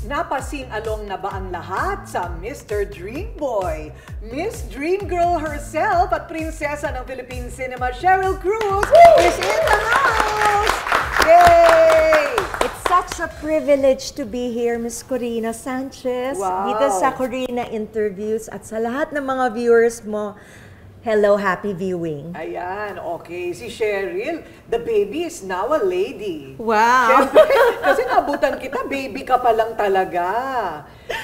napasing-along na ba ang lahat sa Mr. Dream Boy? Miss Dream Girl herself at prinsesa ng Philippine cinema, Sheryl Cruz, is in the house! Yay! It's such a privilege to be here, Miss Corina Sanchez. Wow. Dito sa Corina Interviews at sa lahat ng mga viewers mo. Hello, happy viewing. Ayan, okay. Si Sheryl, the baby is now a lady. Wow! Siyempre, kasi naabutan kita, baby ka pa lang talaga.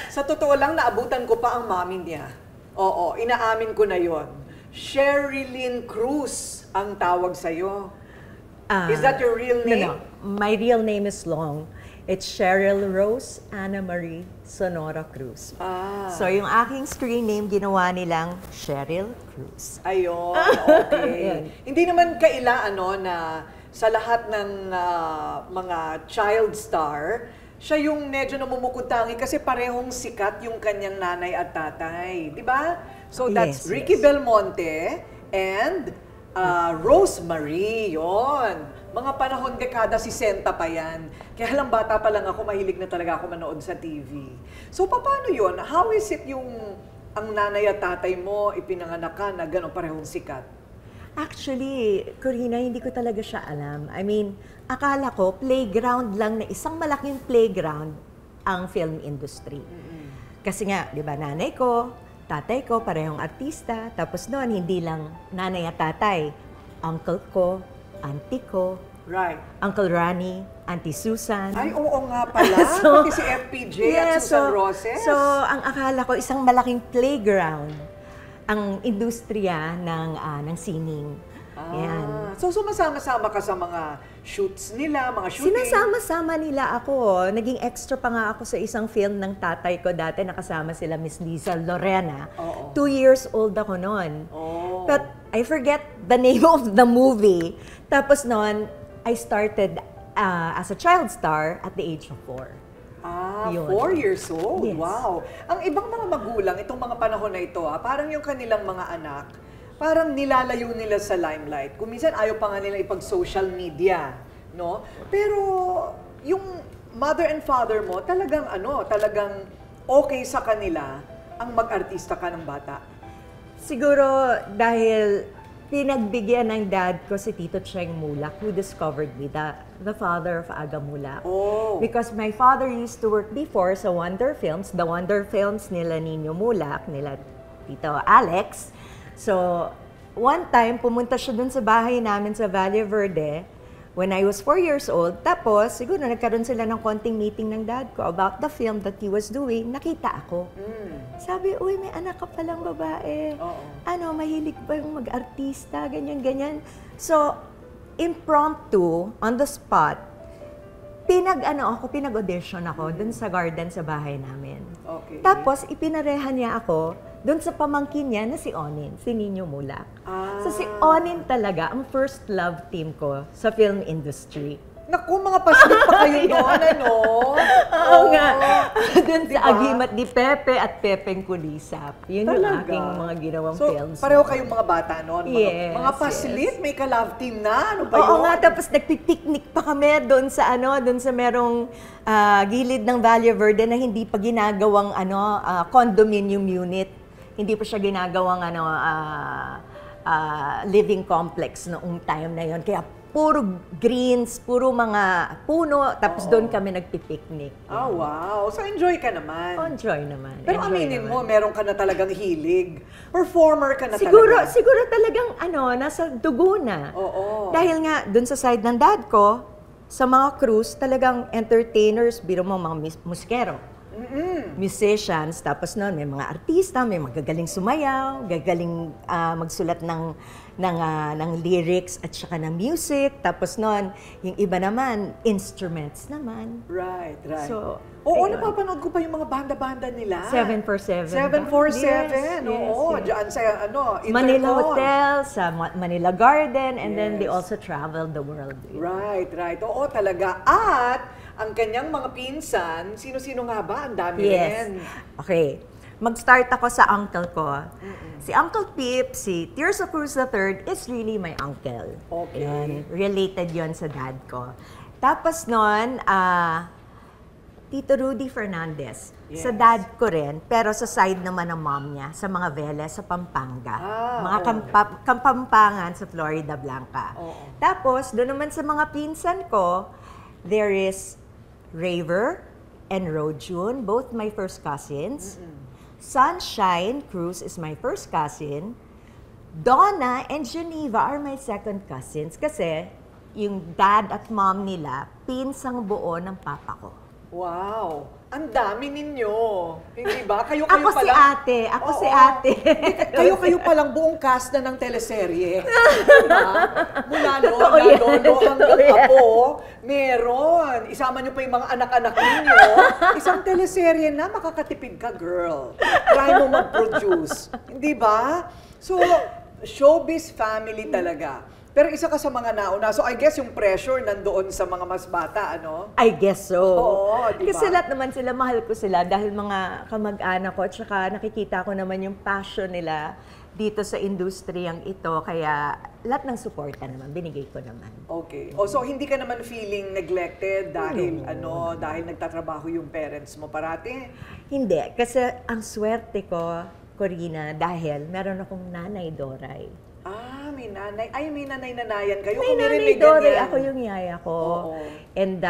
Sa totoo lang, naabutan ko pa ang mami niya. Oo, inaamin ko na yon. Sherilyn Cruz ang tawag sa'yo. Is that your real name? No. My real name is long. It's Sheryl Rose Ana Marie Sonora Cruz. So yung aking screen name, ginawa nilang Sheryl Cruz. Ayun, okay. Hindi naman kaila na sa lahat ng mga child star, siya yung medyo namumukutangi kasi parehong sikat yung kanyang nanay at tatay. Di ba? So that's Ricky Belmonte and Rosemary, yon. Mga panahon, dekada 60 pa yan. Kaya lang bata pa lang ako, mahilig na talaga ako manood sa TV. So, paano yun? How is it yung ang nanay at tatay mo ipinanganak ka na gano'ng parehong sikat? Actually, Corina, hindi ko talaga siya alam. I mean, akala ko, playground lang na isang malaking playground ang film industry. Kasi nga, di ba, nanay ko, tatay ko, parehong artista. Tapos noon, hindi lang nanay at tatay. Uncle ko, auntie ko, right. Uncle Ronnie, Auntie Susan. Ay, oo nga pala. Pati si FPJ at Susan Roses. So, ang akala ko, isang malaking playground ang industriya ng sining. Yan. So, sumasama-sama ka sa mga shoots nila, mga shooting? Sinasama-sama nila ako. Naging extra pa nga ako sa isang film ng tatay ko dati. Nakasama sila Miss Liza Lorena. 2 years old ako noon. But I forget the name of the movie. Tapos noon, I started as a child star at the age of 4. 4 years old? Yes. Wow! Ang ibang mga magulang, itong mga panahon na ito, parang yung kanilang mga anak, parang nilalayo nila sa limelight. Kung minsan ayaw pa nga nila ipag-social media, no? Pero yung mother and father mo, talagang talagang okay sa kanila ang mag-artista ka ng bata. Siguro dahil pinagbigyan ng dad ko si Tito Cheng Mulak, who discovered me, the father of Aga Mulak. Because my father used to work before sa Wonder Films, the Wonder Films nila Nino Mulak, nila Tito Alex. So, one time, pumunta siya dun sa bahay namin sa Valle Verde when I was 4 years old. Tapos, siguro nagkaroon sila ng konting meeting ng dad ko about the film that he was doing. Nakita ako. Sabi, uy, may anak ka palang babae. Mahilig ba yung mag-artista? Ganyan. So, impromptu, on the spot, pinag-audition ako dun sa garden sa bahay namin. Tapos, ipinarehan niya ako doon sa pamangkin niya na si Onin, si Nino Mulak. So si Onin talaga ang first love team ko sa film industry. Naku, mga paslip pa kayo doon, Oo nga. Doon sa Agimat ni Pepe at Pepeng Kulisap. Yun yung aking mga ginawang films. So, pareho kayong mga bata noon? Yes. Mga paslip, may ka-love team na? Ano ba yun? Oo nga, tapos nagpipiknik pa kami doon sa doon sa merong gilid ng Valle Verde na hindi pa ginagawang condominium unit. Hindi pa siya ginagawang living complex noong time na yon. Kaya puro greens, puro mga puno, tapos doon kami nagpipiknik. Wow. So enjoy ka naman. Enjoy naman. Pero aminin mo, meron ka na talagang hilig. Performer ka na talaga. talaga. Siguro talagang nasa dugo na. Dahil nga, doon sa side ng dad ko, sa mga cruise, talagang entertainers, biro mo mga musikero. Musicians, tapos noon may mga artista, may magagaling sumayaw, gagaling magsulat ng lyrics at saka ng music. Tapos noon, yung iba naman, instruments naman. Right. So, napapanood ko pa yung mga banda-banda nila. 747. 747, oo. Diyan sa Manila Hotel, sa Manila Garden, and then they also traveled the world. Right. Oo, talaga. At ang kanyang mga pinsan, sino-sino nga ba? Ang dami rin. Okay. Mag-start ako sa uncle ko. Si Uncle Pip, si Tirso Cruz III is really my uncle. Yun, related yon sa dad ko. Tapos noon, Tito Rudy Fernandez. Yes. Sa dad ko rin, pero sa side naman ng mom niya, sa mga Vélez, sa Pampanga. Mga Kapampangan sa Florida Blanca. Tapos, doon naman sa mga pinsan ko, there is Raver and Rojun, both my first cousins. Sunshine Cruz is my first cousin. Donna and Geneva are my second cousins kasi yung dad at mom nila, pinsang buo ng papa ko. Wow! Ang dami ninyo. Hindi ba? Kayo Ako pa si lang. ate. Ako si ate. Kayo pa lang buong cast na ng teleserye. Diba? Mula Totoo lola, yan. lolo, hanggang Totoo yan. apo. Meron. Isama nyo pa yung mga anak-anak ninyo. Isang teleserye na makakatipid ka, girl. Try mo mag-produce. Hindi ba? So, showbiz family talaga. Pero isa ka sa mga nauna. So, I guess yung pressure nandoon sa mga mas bata, ano? I guess so. Oo, diba? Kasi lahat naman sila, mahal ko sila dahil mga kamag-anak ko at saka nakikita ko naman yung passion nila dito sa industriyang ito. Kaya lahat ng suporta naman, binigay ko naman. Okay. So hindi ka naman feeling neglected dahil dahil nagtatrabaho yung parents mo parati? Hindi, kasi ang swerte ko, Corina, dahil meron akong nanay Doray. May nanay. Ay, may nanay-nanayan kayo. May Kung nanay may Doray, ganyan. ako yung yaya ko. Oo. And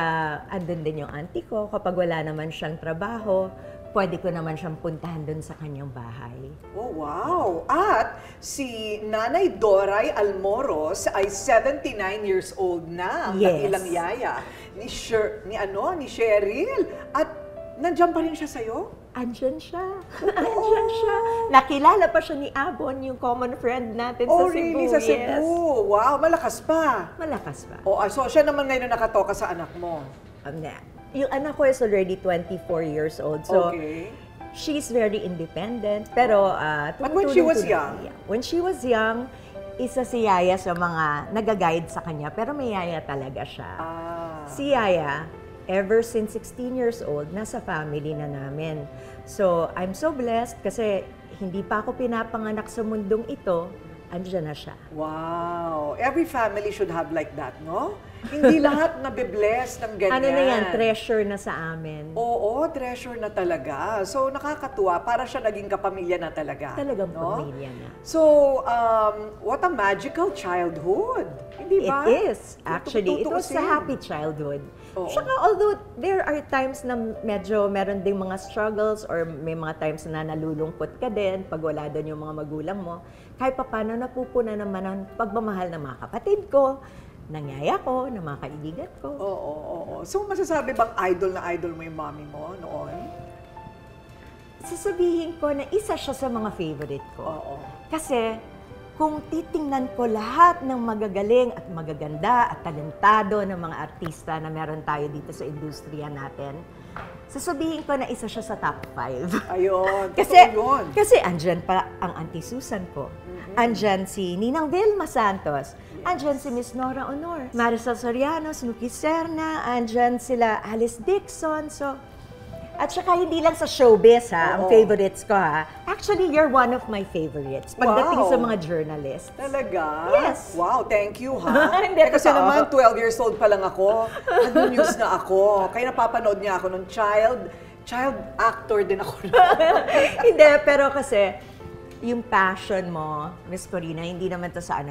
andun din yung auntie ko. Kapag wala naman siyang trabaho, pwede ko naman siyang puntahan dun sa kanyang bahay. Oh, wow! At si Nanay Doray Almoros ay 79 years old na. Ang Yes. ilang yaya. Ni Cheryl. At nandiyan pa rin siya sa'yo? Andyan siya. Andyan siya. Nakilala pa siya ni Abon, yung common friend natin sa Cebu. Really? Sa Cebu? Yes. Wow, malakas pa. Malakas pa. So siya naman ngayon nakatoka sa anak mo. Yung anak ko is already 24 years old. So, Okay. she's very independent. Pero, But when she was tumutulong young? When she was young, isa si Yaya sa mga nag-guide sa kanya. Pero may Yaya talaga siya. Si Yaya, ever since 16 years old, nasa family na namin. So, I'm so blessed kasi hindi pa ako pinapanganak sa mundong ito, andyan na siya. Wow! Every family should have like that, no? Hindi lahat nabibless ng ganyan. Ano na yan, treasure na sa amin. Oo, treasure na talaga. So, nakakatuwa. Para siya naging kapamilya na talaga. Talagang no? pamilya na. So, what a magical childhood. Hindi ba? It is. Actually, it was a Tutuusin. happy childhood. Oo. Saka although there are times na medyo meron ding mga struggles or may mga times na nalulungkot ka din pag wala doon yung mga magulang mo, kahit paano napupuna naman ang pagmamahal ng mga kapatid ko, ng yaya ko, ng mga kaibigan ko. Oo. So, masasabi bang idol mo yung mommy mo noon? Sasabihin ko na isa siya sa mga favorite ko. Oo. Kasi kung titingnan ko lahat ng magagaling at magaganda at talentado ng mga artista na meron tayo dito sa industriya natin, sasabihin ko na isa siya sa top 5. Ayun. Kasi, totoo yun. kasi andyan pa ang Auntie Susan ko. Andyan si Ninang Vilma Santos. Andyan si Miss Nora Honor. Marisol Soriano, Snooki Serna. Andyan sila Alice Dixon. So, at saka hindi lang sa showbiz ang Oo. favorites ko ha. Actually, you're one of my favorites. Pagdating Wow. sa mga journalists. Talaga? Yes. Wow, thank you ha. Hindi, Kasi totoo. naman, 12 years old pa lang ako. Nag-news na ako. Kaya napapanood niya ako nung child actor din ako. Hindi, pero kasi yung passion mo, Miss Corina, hindi naman to sa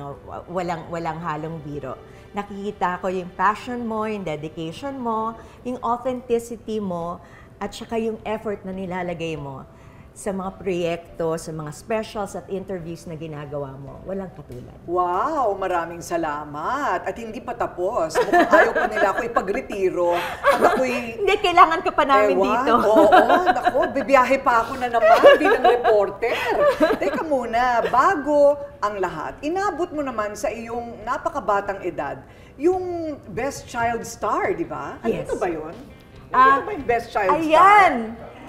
walang halong biro. Nakikita ko yung passion mo, yung dedication mo, yung authenticity mo, at saka yung effort na nilalagay mo sa mga proyekto, sa mga specials at interviews na ginagawa mo. Walang katulad. Wow, maraming salamat. At hindi pa tapos. Mukhang ayaw pa nila ako ipagretiro. At ako'y Hindi, kailangan ka pa namin ewan. dito. Oo, naku, bibiyahe pa ako na naman bilang reporter. Teka muna, bago ang lahat, inabot mo naman sa iyong napakabatang edad yung Best Child Star, di ba? Yes. Ano ba yun? Ano ba yung Best Child Star? Ayan!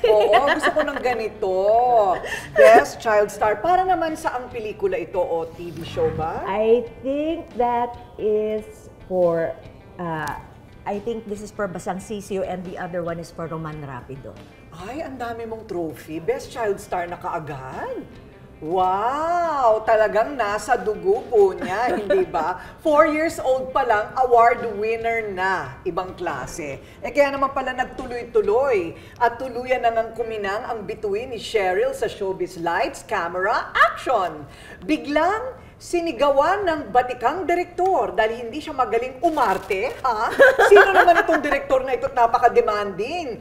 Oo, gusto ko ng ganito. Best Child Star. Para naman sa ang pelikula ito o TV show ba? I think that is for, I think this is for Basang Sisio and the other one is for Roman Rapido. Ay, ang dami mong trophy. Best Child Star na kaagad. Wow! Talagang nasa dugo po niya, hindi ba? 4 years old pa lang, award winner na, ibang klase. Kaya naman pala nagtuloy-tuloy at tuluyan na ngang kuminang ang bituin ni Cheryl sa showbiz lights, camera, action! Biglang sinigawan ng batikang direktor dahil hindi siya magaling umarte, ha? Sino naman itong direktor na ito at napaka-demanding?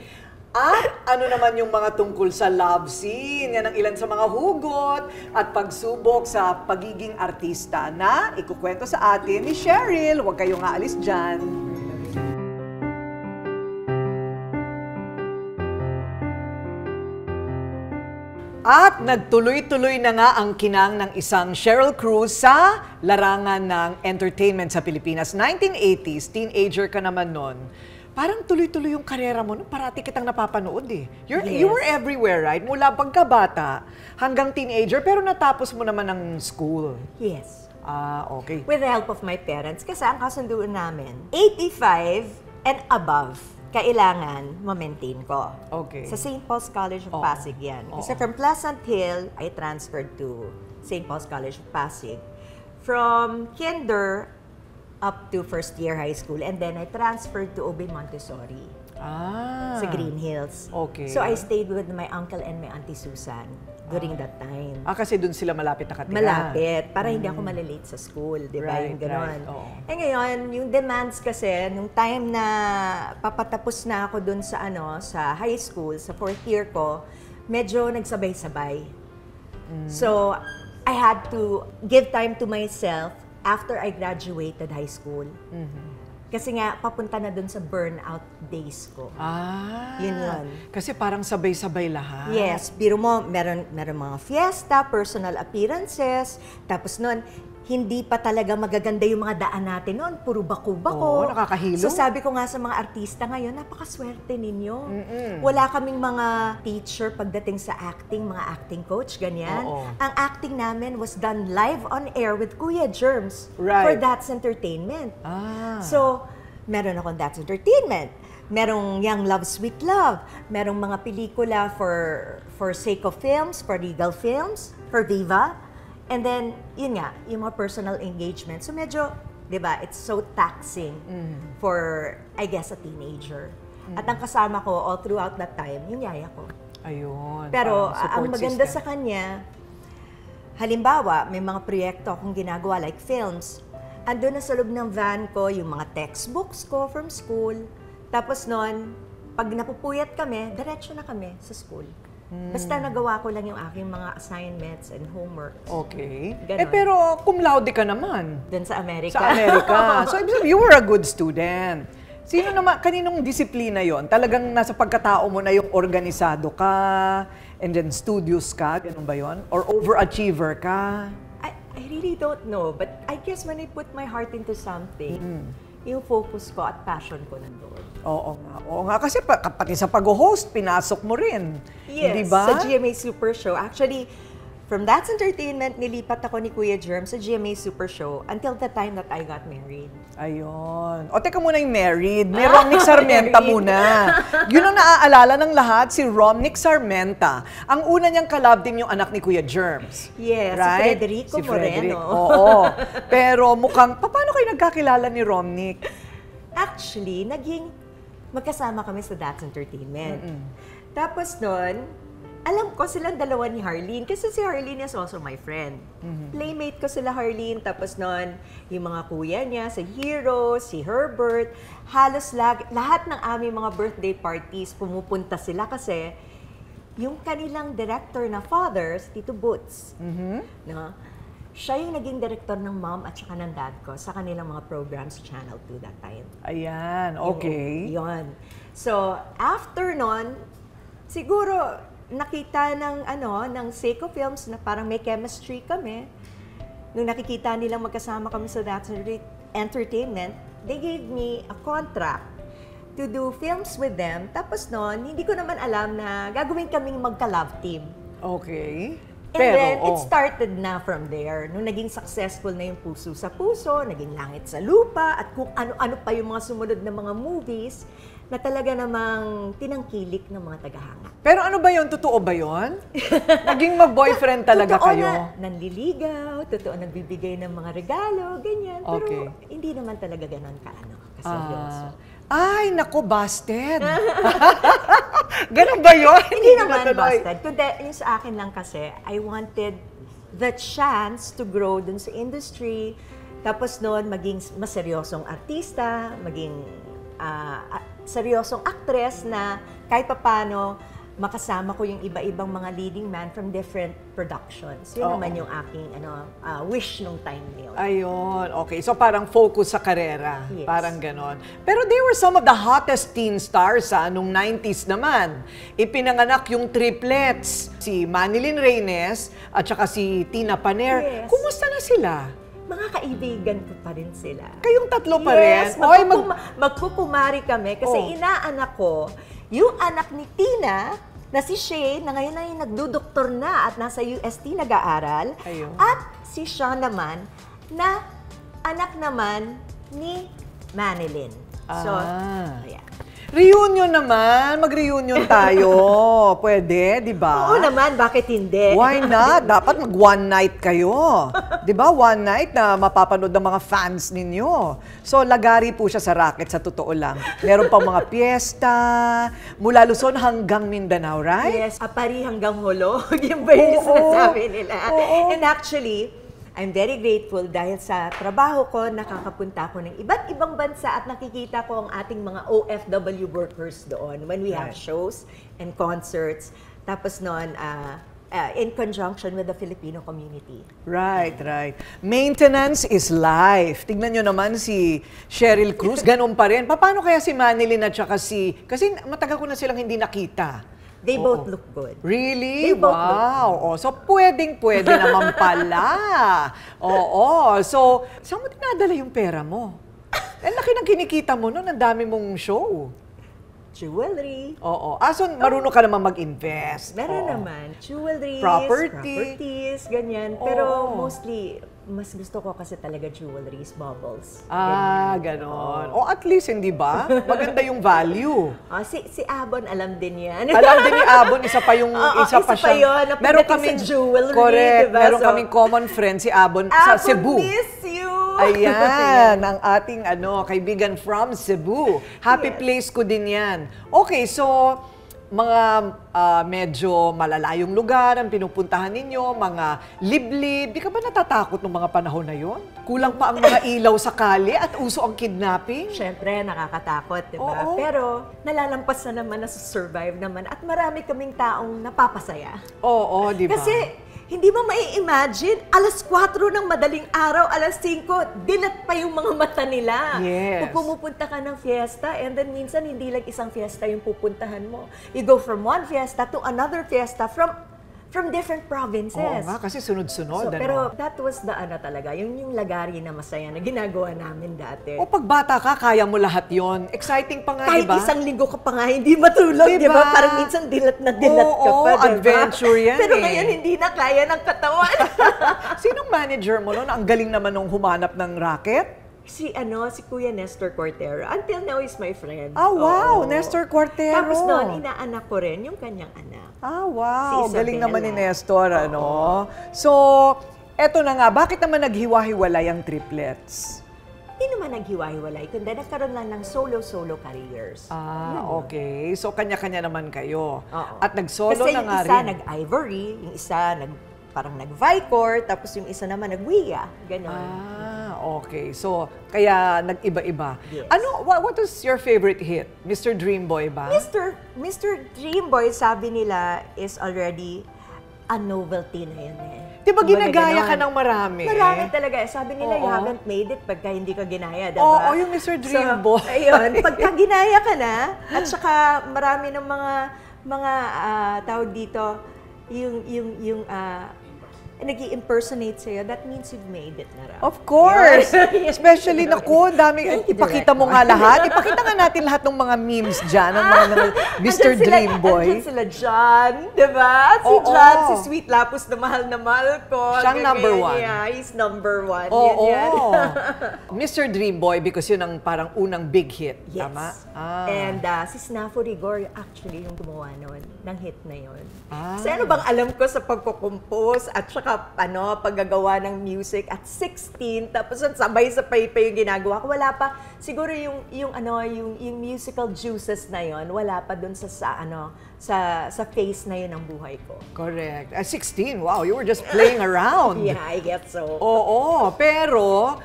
At ano naman yung mga tungkol sa love scene? Yan ang ilan sa mga hugot at pagsubok sa pagiging artista na ikukwento sa atin ni Cheryl. Huwag kayong aalis dyan. At nagtuloy-tuloy na nga ang kinang ng isang Sheryl Cruz sa larangan ng entertainment sa Pilipinas. 1980s, teenager ka naman nun. Parang tuloy-tuloy yung karera mo, parati kitang napapanood eh. You were everywhere, right? Mula pagkabata hanggang teenager, pero natapos mo naman ang school. Yes. Ah, okay. With the help of my parents, kasi ang kasunduan namin, 85 and above, kailangan ma-maintain ko. Okay. Sa St. Paul's College of Pasig yan. Kasi from Pleasant Hill, I transferred to St. Paul's College of Pasig. From kinder up to first year high school, and then I transferred to Obey Montessori sa Green Hills. Okay. So I stayed with my uncle and my auntie Susan during that time. Kasi dun sila malapit nakatira. Malapit, para hindi ako malilate sa school, di ba? Right, Yung ganon. right. Oo. Ngayon, yung demands kasi, nung time na papatapos na ako dun sa, sa high school, sa fourth year ko, medyo nagsabay-sabay. So, I had to give time to myself after I graduated high school. Kasi nga, papunta na dun sa burnout days ko. Yun. Kasi parang sabay-sabay lahat. Yes, biro mo, meron mga fiesta, personal appearances, tapos nun, hindi pa talaga magaganda yung mga daan natin noon. Puro bako-bako. Oo, nakakahilo. So sabi ko nga sa mga artista ngayon, napakaswerte ninyo. Wala kaming mga teacher pagdating sa acting, mga acting coach, ganyan. Oo. Ang acting namin was done live on air with Kuya Germs Right. for That's Entertainment. So, meron akong That's Entertainment. Merong Young Love, Sweet Love. Merong mga pelikula for Seiko Films, for Regal Films, for Viva. And then, yun nga, yung mga personal engagement. So medyo, di ba, it's so taxing for, I guess, a teenager. At ang kasama ko all throughout that time, yung yaya ko. Ayun. Pero parang ang support maganda system. sa kanya, halimbawa, may mga proyekto akong ginagawa like films. Andun na sa loob ng van ko yung mga textbooks ko from school. Tapos nun, pag napupuyat kami, diretso na kami sa school. Basta nagawa ko lang yung aking mga assignments and homework. Okay. Ganon. Pero cum laude ka naman. Doon sa Amerika. Sa Amerika. So, ibig sabihin, you were a good student. Sino naman, kaninong disiplina yon? Talagang nasa pagkatao mo na yung organisado ka, and then studious ka, ganun ba yon? Or overachiever ka? I really don't know, but I guess when I put my heart into something, yung focus ko at passion ko nandoon. Oo nga. Kasi pati sa pag-host, pinasok mo rin. Yes, Di ba? sa GMA Super Show. Actually, from That's Entertainment, nilipat ako ni Kuya Germ sa GMA Super Show until the time that I got married. Ayun. O, teka muna yung married. May Romnick Sarmenta muna. Yun ang naaalala ng lahat, si Romnick Sarmenta. Ang una niyang kalab din yung anak ni Kuya Germs. Yes, right? si Federico Frederick. Moreno. Oo. Pero mukhang, paano kayo nagkakilala ni Romnick? Actually, magkasama kami sa That's Entertainment. Tapos nun, alam ko silang dalawa ni Harleen kasi si Harleen is also my friend. Playmate ko sila Harleen, tapos nun, yung mga kuya niya, si Hero, si Herbert, halos lahat ng aming mga birthday parties, pumupunta sila kasi yung kanilang director na father, si Tito Boots, no? Siya yung naging director ng mom at saka ng dad ko sa kanilang mga programs sa Channel 2 that time. Ayan, okay. Yun. So, after nun, siguro, nakita ng Seiko Films na parang may chemistry kami. Nung nakikita nilang magkasama kami sa That's Entertainment, they gave me a contract to do films with them. Tapos noon, hindi ko naman alam na gagawin kaming magka-love team. Okay. And then, it started na from there. Nung naging successful na yung Puso sa Puso, naging Langit sa Lupa, at kung ano-ano pa yung mga sumunod na mga movies, na talaga namang tinangkilik ng mga tagahanga. Pero ano ba yun? Totoo ba yun? Naging mag-boyfriend talaga totoo kayo? Na, nanliligaw, totoo nagbibigay ng mga regalo, ganyan. Pero hindi naman talaga ganon kaseryoso. Ay, naku, busted. Ganun ba yun? Hindi naman busted. Kundi yung sa akin lang kasi, I wanted the chance to grow dun sa industry. Tapos noon, maging mas seryosong artista, maging seryosong actress na kahit papano makasama ko yung iba-ibang mga leading man from different productions. Yun naman yung aking wish nung time na yun. Ayun, okay. So parang focus sa karera. Yes. Parang ganon. Pero they were some of the hottest teen stars nung 90s naman. Ipinanganak yung triplets, si Manilyn Reynes at saka si Tina Paner. Yes. Kumusta na sila? Mga kaibigan ko pa rin sila. Kayong tatlo pa rin? Yes, magkukumari kami kasi inaanak ko yung anak ni Tina na si Shay, na ngayon ay nagdudoktor na at nasa UST nag-aaral. Ayun. At si Sean naman na anak naman ni Manilyn. So, ayan. Reunion naman. Mag-reunion tayo. Pwede, di ba? Oo naman, bakit hindi? Why not? Dapat mag-one night kayo. Di ba? One night na mapapanood ng mga fans ninyo. So, lagari po siya sa racket, sa totoo lang. Meron pang mga piyesta, mula Luzon hanggang Mindanao, right? Yes, Apari hanggang Hulog. Yung ba yung sinasabi nila? And actually, I'm very grateful dahil sa trabaho ko, nakakapunta ko ng iba't ibang bansa at nakikita ko ang ating mga OFW workers doon when we have shows and concerts. Tapos noon, in conjunction with the Filipino community. Right, right. Maintenance is life. Tignan nyo naman si Sheryl Cruz, ganun pa rin. Paano kaya si Manilyn at saka kasi matagal ko na silang hindi nakita. They both look good. Really? They both Wow. So, pwedeng-pwede naman pala. Oo. So, saan mo dinadala yung pera mo? Laki ng kinikita mo noon, ang dami mong show. Jewelry. Oo. So, marunong ka naman mag-invest. Meron naman. Jewelry, properties, ganyan. Pero mostly, mas gusto ko kasi talaga jewelries, bubbles. Ganon. O at least, hindi ba? Maganda yung value. Si Abon, alam din yan. Alam din ni Abon, isa pa yung isa pa yun. Meron kaming jewelry, correct. diba? Meron kaming common friend si Abon sa Cebu. Miss you! Ayan, ang ating kaibigan from Cebu. Happy place ko din yan. Okay, so mga medyo malalayong lugar ang pinupuntahan ninyo, mga liblib. Di ka ba natatakot ng mga panahon na yon? Kulang pa ang mga ilaw sa kalye at uso ang kidnapping? Siyempre, nakakatakot, di ba? Oo. Pero nalalampas na naman, nasa-survive naman at marami kaming taong napapasaya. Oo, di ba? Kasi hindi mo mai-imagine, alas 4 ng madaling araw, alas 5, dilat pa yung mga mata nila. Yes. Kung pumupunta ka ng fiesta, and then minsan hindi lang isang fiesta yung pupuntahan mo. You go from one fiesta to another fiesta from different provinces. Oo nga, kasi sunod-sunod. Pero that was the talaga, yung lagari na masaya na ginagawa namin dati. O pag bata ka, kaya mo lahat yon. Exciting pa nga, Kahit diba? isang linggo ka pa nga hindi matulog, Diba? di ba? Parang minsan dilat na dilat ka pa, diba? Adventure yan. Pero ngayon hindi na kaya ng katawan. Sinong manager mo noon? Ang galing naman nung humanap ng racket. Si Kuya Nestor Cortero. Until now is my friend. Wow, Oo. Nestor Cortero. Tapos noon, inaanak ko rin yung kanyang anak. Wow, Si galing Isabela. naman ni Nestor, So, eto na nga, bakit naman naghiwa-hiwalay ang triplets? Hindi naman naghiwa-hiwalay, kundi nagkaroon lang ng solo-solo careers. Okay. So, kanya-kanya naman kayo. Oo. At nag-solo Kasi na yung nga isa rin. nag-Ivory, yung isa parang nag-Vicor, tapos yung isa naman nag-Wia. Ganon. Okay. So, kaya nag-iba-iba. Yes. What was your favorite hit? Mr. Dreamboy ba? Mr. Dreamboy, sabi nila, is already a novelty na yun eh. Di ba Kumbaga ginagaya ganon. ka ng marami? Marami talaga. Sabi nila, you Oo. haven't made it pagka hindi ka ginaya, diba? Oo, yung Mr. Dreamboy. So, ayun, pagka ginaya ka na, at saka marami ng mga tawag dito, yung nag-i-impersonate sa'yo, that means you've made it na raw. Of course! Yun. Especially, naku, dami. Ipakita mo nga lahat. Ipakita nga natin lahat ng mga memes dyan, ng mga Mr. Dream Boy. Andyan sila John, di ba? Si John, si Sweet Lapus na mahal ko. Siyang number one. Yeah, he's number one. Oo. Yan. Mr. Dream Boy, because yun ang parang unang big hit. Yes. Tama? And si Snafu Rigor, actually, yung gumawa nun, ng hit na yun. Kasi ano bang alam ko sa pagkukumpose at saka paggagawa ng music at 16, tapos sabay-sabay pa yung ginagawa ko. Wala pa, siguro yung musical juices na yun, wala pa dun sa phase na yun ng buhay ko. Correct. At 16, wow, you were just playing around. Yeah, I guess so. Oo, pero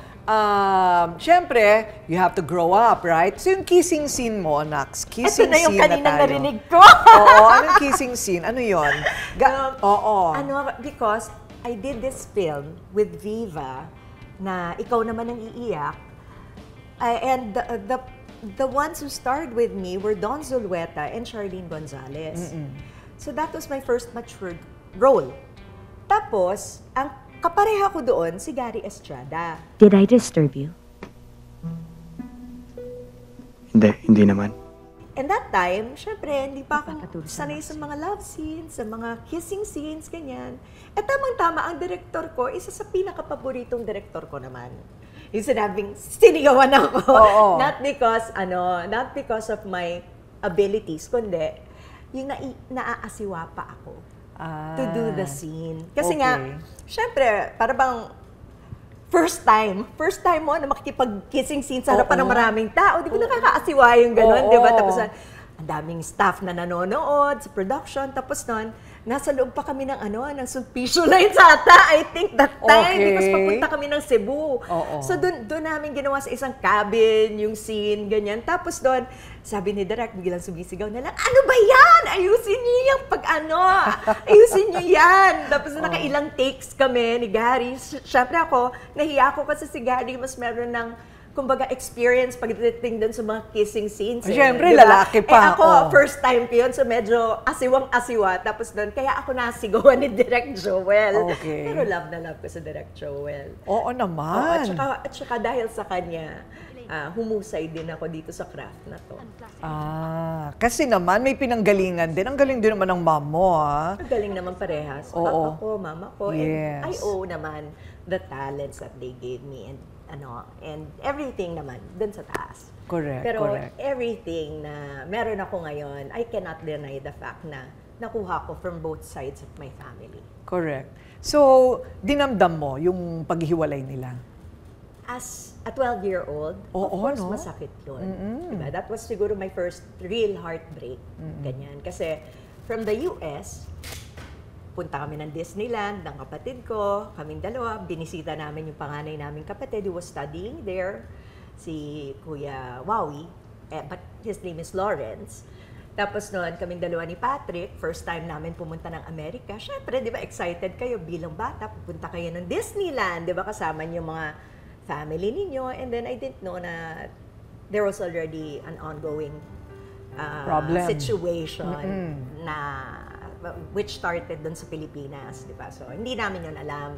syempre, you have to grow up, right? So yung kissing scene mo, Nax, kissing ito na yung scene kaninang tayo. narinig ko. Oo, anong kissing scene? Ano yun? Because I did this film with Viva na ikaw naman ang iiyak. And the ones who starred with me were Don Zulueta and Charlene Gonzalez. So that was my first mature role. Tapos, ang kapareha ko doon, si Gary Estrada. Did I disturb you? Hindi naman. And that time, syempre, hindi pa ako sanay sa mga love scenes, sa mga kissing scenes, ganyan. At tamang-tama, ang director ko, isa sa pinaka-paboritong director ko naman. Yung sinabing, sinigawan ako. Not because of my abilities, kundi yung naaasiwa pa ako to do the scene. Kasi nga, syempre, para bang first time mo na makikipag-kissing scene sa harapan ng maraming tao, di ba nakakaasiwa yung gano'n, di ba? Tapos ang daming staff na nanonood sa production, tapos nun, nasa loob pa kami ng ng Sulpicio Lines ata, I think that time, because papunta kami ng Cebu. So doon namin ginawa sa isang cabin, yung scene, ganyan. Tapos doon, sabi ni Direk, biglang sumisigaw na lang, ano ba yan? Ayusin niyo yung ayusin niyo yan. Tapos nakailang takes kami ni Gary. Siyempre ako, nahiya ako kasi si Gary mas meron ng kumbaga experience pagdating doon sa mga kissing scenes. Siyempre, diba? lalaki pa. Ako, first time ko yun, so medyo asiwang-asiwa. Tapos doon, kaya ako nasigawan ni Direk Joel. Okay. Pero love na love ko sa Direk Joel. Oo naman. At saka dahil sa kanya, humusay din ako dito sa craft na to. Kasi naman may pinanggalingan din. Ang galing din naman ng mom mo, ha? Ang galing naman parehas. Papa ko, mama ko, and I owe naman the talents that they gave me and everything naman dun sa taas. Correct, Pero correct. everything na meron ako ngayon, I cannot deny the fact na nakuha ko from both sides of my family. Correct. So, dinamdam mo yung paghihiwalay nila? As a 12-year-old, of course, masakit yun. Diba? That was siguro my first real heartbreak. Ganyan. Kasi from the US, punta kami ng Disneyland, ng kapatid ko, kaming dalawa, binisita namin yung panganay naming kapatid who was studying there, si Kuya Wawi, but his name is Lawrence. Tapos noon, kaming dalawa ni Patrick, first time namin pumunta ng Amerika. Syempre, di ba, excited kayo bilang bata, pupunta kayo ng Disneyland, di ba, kasama niyo mga family ninyo. And then I didn't know na there was already an ongoing situation na which started doon sa Pilipinas, di ba? So, hindi namin yun alam.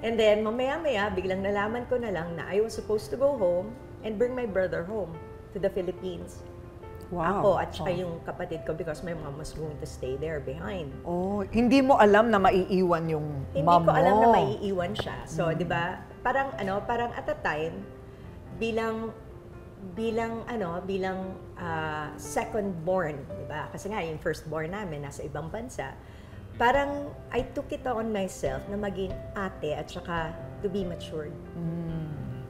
And then, mamaya-maya, biglang nalaman ko na lang na I was supposed to go home and bring my brother home to the Philippines. Wow. Ako at saka yung kapatid ko because my mom was going to stay there behind. Hindi mo alam na maiiwan yung mom mo. Hindi ko alam na maiiwan siya. So, di ba, parang at a time, bilang second born, di ba? Kasi nga, yung first born namin, nasa ibang bansa. Parang, I took it on myself na maging ate at saka to be matured.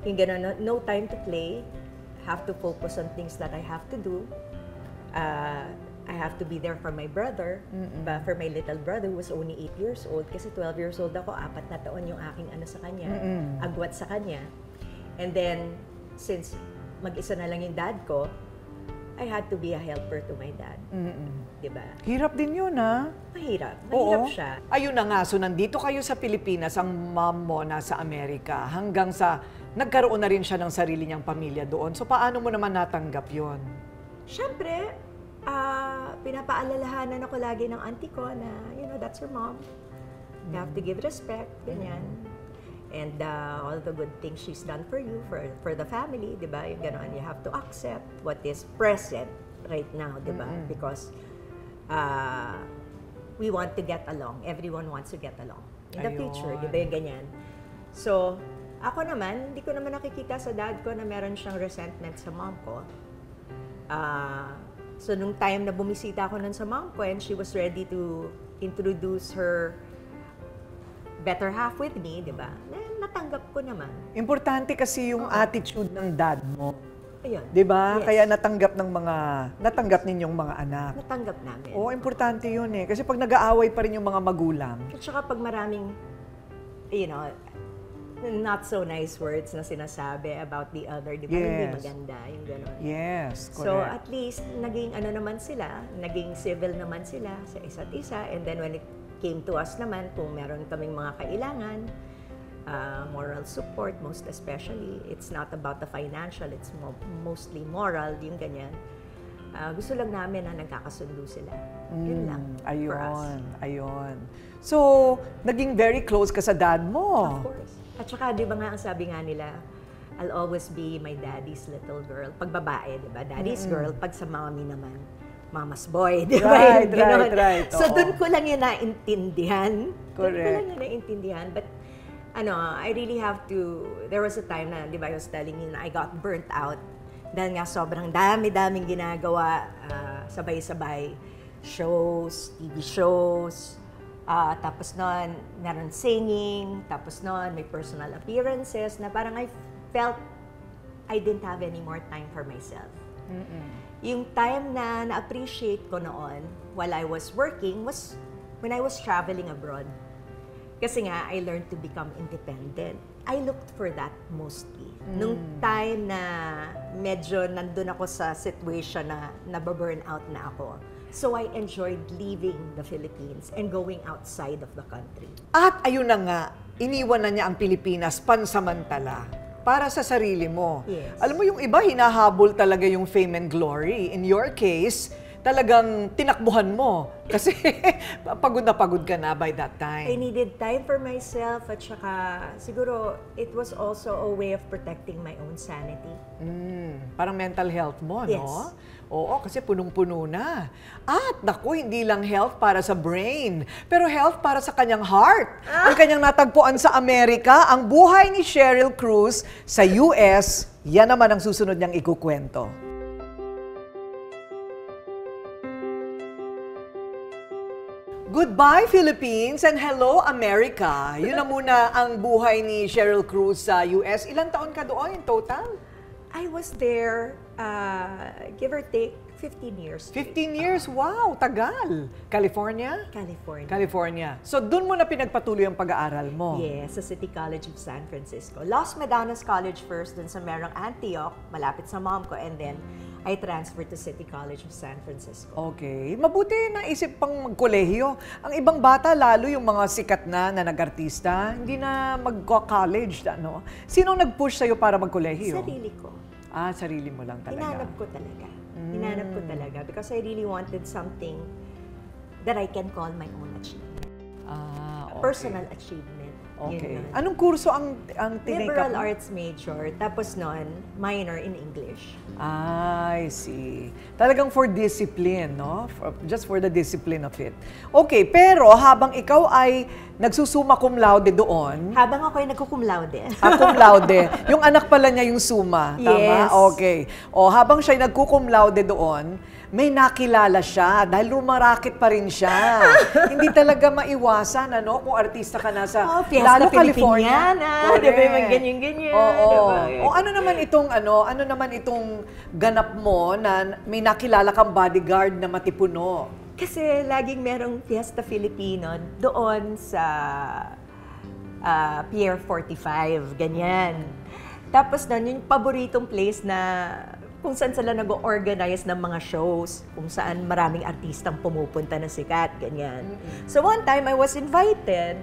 Yung gano'n, no time to play, have to focus on things that I have to do. I have to be there for my brother, for my little brother who was only 8 years old. Kasi 12 years old ako, 4 na taon yung aking sa kanya, agwat sa kanya. And then, since mag-isa na lang yung dad ko, I had to be a helper to my dad. Diba? Hirap din yun, ha? Mahirap siya. Ayun na nga, so nandito kayo sa Pilipinas, ang mom mo nasa Amerika, hanggang sa nagkaroon na rin siya ng sarili niyang pamilya doon. So paano mo naman natanggap yun? Siyempre, pinapaalalahanan ako lagi ng auntie ko na, that's your mom. You have to give respect, ganyan. And all the good things she's done for you, for the family, di ba? Yung gano'n, you have to accept what is present right now, di ba? Because we want to get along. Everyone wants to get along. In the future, di ba yung ganyan? So, ako naman, hindi ko naman nakikita sa dad ko na meron siyang resentment sa mom ko. So, nung time na bumisita ako nun sa mom ko and she was ready to introduce her better half with me, di ba? Natanggap ko naman. Importante kasi yung attitude ng dad mo. Ayun. Di ba? Yes. Kaya natanggap ninyong mga anak. Natanggap namin. Oo, importante yun eh. Kasi pag nag-aaway pa rin yung mga magulang. At saka pag maraming, you know, not so nice words na sinasabi about the other, di ba? Hindi maganda, yung gano'n. Yes, correct. So at least, naging ano naman sila, naging civil naman sila sa isa't isa. And then when it came to us naman, kung meron kaming mga kailangan, moral support, most especially, it's not about the financial, it's mostly moral, yung ganyan. Gusto lang namin na nagkakasundo sila. Yun lang for us. Ayun. So, naging very close ka sa dad mo. Of course. At saka, di ba nga, ang sabi nga nila, I'll always be my daddy's little girl. Pag babae, di ba? Daddy's girl. Pag sa mommy naman, mama's boy. Di ba? Right. So, doon ko lang yun naintindihan. Correct. Doon ko lang yun naintindihan. But, I really have to, there was a time na, di ba, I was telling you na I got burnt out. Dahil nga sobrang dami-daming ginagawa, sabay-sabay, shows, TV shows, tapos noon, meron singing, tapos noon, may personal appearances, na parang I felt I didn't have any more time for myself. Yung time na na-appreciate ko noon, while I was working, was when I was traveling abroad. Kasi nga, I learned to become independent. I looked for that mostly. Nung time na medyo nandun ako sa situation na nababurn out na ako. So I enjoyed leaving the Philippines and going outside of the country. At ayun na nga, iniwan na niya ang Pilipinas pansamantala para sa sarili mo. Yes. Alam mo, yung iba, hinahabol talaga yung fame and glory. In your case, talagang tinakbuhan mo. Kasi pagod na pagod ka na by that time. I needed time for myself at saka siguro it was also a way of protecting my own sanity. Parang mental health mo, Yes. no? Oo, kasi punong-puno na. At naku, hindi lang health para sa brain, pero health para sa kanyang heart. Ang kanyang natagpuan sa Amerika, ang buhay ni Sheryl Cruz sa US, yan naman ang susunod niyang ikukwento. Goodbye, Philippines, and hello, America. Yun na muna ang buhay ni Sheryl Cruz sa US. Ilang taon ka doon in total? I was there, give or take, 15 years. 15 years? Wow, tagal. California? California. California. So, doon mo na pinagpatuloy ang pag-aaral mo? Yes, sa City College of San Francisco. Los Medanos College first, dun sa merong Antioch, malapit sa mom ko, and then I transferred to City College of San Francisco. Okay. Mabuti naisip pang magkolehiyo. Ang ibang bata, lalo yung mga sikat na nag-artista, hindi na mag-college. Ano? Sino nag-push sa'yo para magkolehiyo? Sarili ko. Sarili mo lang talaga. Hinanap ko talaga. Hinanap ko talaga because I really wanted something that I can call my own achievement. Okay. Personal achievement. Okay. Yun yun. Anong kurso ang tinake up Liberal mo? arts major, tapos nun, minor in English. I see. Talagang for discipline, no? Just for the discipline of it. Okay, pero habang ikaw ay nagsusumma cum laude doon, Habang ako ay nagkukum laude. cum laude, yung anak pala niya yung summa, tama? Yes. Okay. O habang siya nagkukum laude doon, may nakilala siya dahil rumarakit pa rin siya. Hindi talaga maiwasan, ano, kung artista ka na sa Fiesta lalo California. Filipiniana, di ba yung ganyan-ganyan? Oo. Diba? O ano naman itong ganap mo na may nakilala kang bodyguard na matipuno? Kasi laging merong Fiesta Filipino doon sa Pier 45, ganyan. Tapos doon, yung paboritong place na kung saan sila nag-organize ng mga shows, kung saan maraming artistang pumupunta na sikat, ganyan. So one time, I was invited.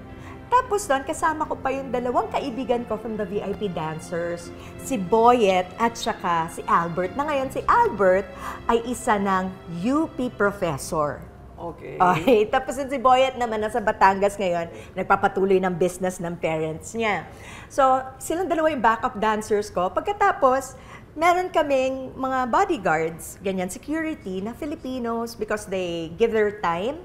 Tapos doon, kasama ko pa yung dalawang kaibigan ko from the VIP dancers, si Boyet at saka si Albert. Na ngayon, si Albert ay isa ng UP professor. Okay. Okay. Tapos si Boyet naman nasa Batangas ngayon, nagpapatuloy ng business ng parents niya. So, silang dalawa yung backup dancers ko. Pagkatapos, meron kaming mga bodyguards, ganyan, security na Filipinos because they give their time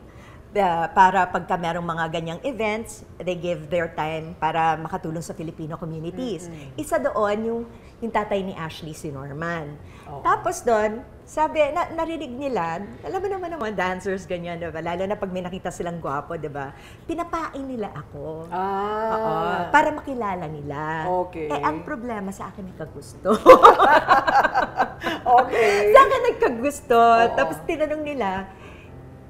para pagka merong mga ganyang events, they give their time para makatulong sa Filipino communities. Isa doon yung tatay ni Ashley, si Norman. Tapos doon, sabi, narinig nila, alam mo naman ng mga dancers ganyan, diba? Lalo na pag may nakita silang gwapo, diba? Pinapain nila ako. Oo, para makilala nila. Okay. Ang problema sa akin nagkagusto. Okay. Sa akin nagkagusto. Tapos tinanong nila,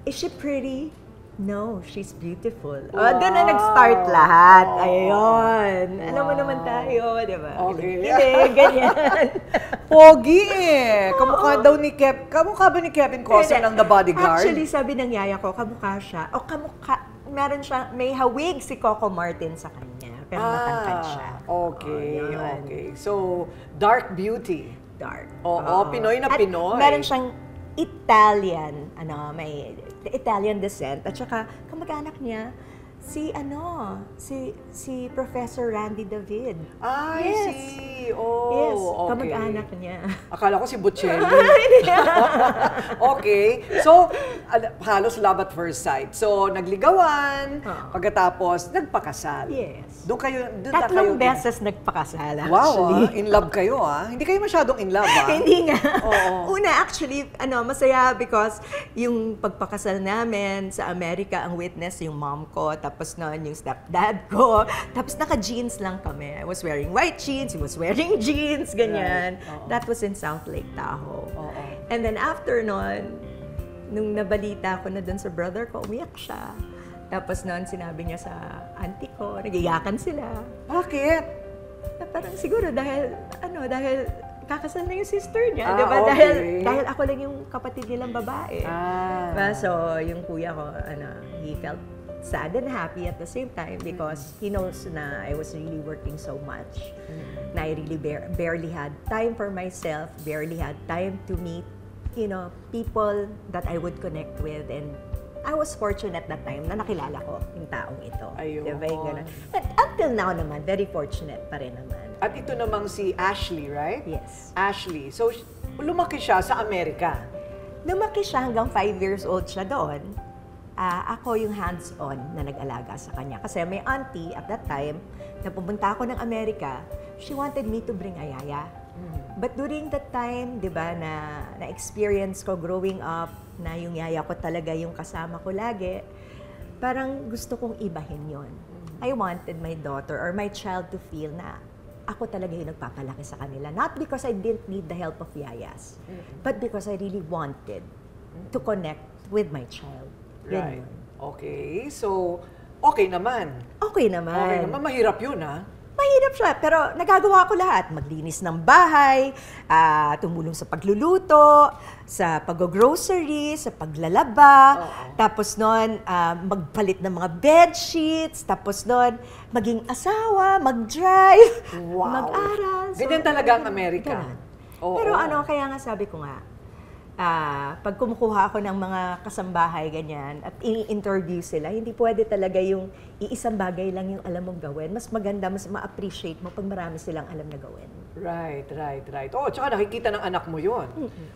is she pretty? No, she's beautiful. Doon na nag-start lahat. Ayun. Alam mo naman tayo, di ba? Okay. Ganyan. Pogi eh. Kamukha daw ni kamukha ba ni Kevin Costner ng The Bodyguard? Actually, sabi ng yaya ko, kamukha siya. O meron siya, may hawig si Coco Martin sa kanya. Pero matangkad siya. Okay, yun. okay. So, dark beauty. Dark. Oo, Pinoy na At Pinoy. meron siyang Italian, may Italian descent. At saka, kamag-anak niya, si Professor Randy David. Ay, Yes. okay. Kamag-anak niya. Akala ko si Bocelli. Okay. So, halos love at first sight. So, nagligawan, pagkatapos, nagpakasal. Yes. Doon kayo, Tatlong beses nagpakasal, Wow, actually. in love kayo Hindi kayo masyadong in love Hindi nga. Oo. Una, actually, masaya because yung pagpakasal namin sa Amerika, ang witness yung mom ko, tapos noon yung stepdad ko, tapos naka-jeans lang kami. I was wearing white jeans, he was wearing jeans, ganyan. Right. That was in South Lake Tahoe. Oo. And then after noon, nung nabalita ko na dun sa brother ko, umiyak siya. Tapos noon, sinabi niya sa auntie ko, nagiyakan sila. Bakit? Parang siguro dahil kakasal na yung sister niya, Ah, di ba? okay. Dahil ako lang yung kapatid nilang babae. So, yung kuya ko, he felt sad and happy at the same time because he knows na I was really working so much. Na I really barely had time for myself, barely had time to meet, people that I would connect with, and I was fortunate that time na nakilala ko yung taong ito. Ayun. Diba yung ganun? And until now naman, very fortunate pa rin naman. At ito namang si Ashley, right? Yes. Ashley. So, lumaki siya sa Amerika. Lumaki siya hanggang 5 years old siya doon. Ako yung hands-on na nag-alaga sa kanya. Kasi may auntie at that time, na pumunta ako ng Amerika, she wanted me to bring a yaya. But during that time, di ba, na-experience ko growing up, na yung yaya ko talaga yung kasama ko lagi, parang gusto kong ibahin yon. I wanted my daughter or my child to feel na ako talaga yung nagpapalaki sa kanila. Not because I didn't need the help of yayas, but because I really wanted to connect with my child. Right. Ganun. Okay. So, okay naman. Okay naman. Okay naman. Mahirap yun, Mahirap siya, pero nagagawa ko lahat. Maglinis ng bahay, tumulong sa pagluluto, sa pag-grocery, sa paglalaba, tapos noon, magpalit ng mga bed sheets, tapos noon, maging asawa, mag-drive, Wow. mag-aral. Ganyan talaga ang Amerika. Ganun. Oo. Pero kaya nga sabi ko nga, pag kumukuha ako ng mga kasambahay, ganyan, at i-interview sila, hindi pwede talaga yung iisang bagay lang yung alam mong gawin. Mas maganda, mas ma-appreciate mo pag marami silang alam na gawin. Right. Tsaka nakikita ng anak mo yun.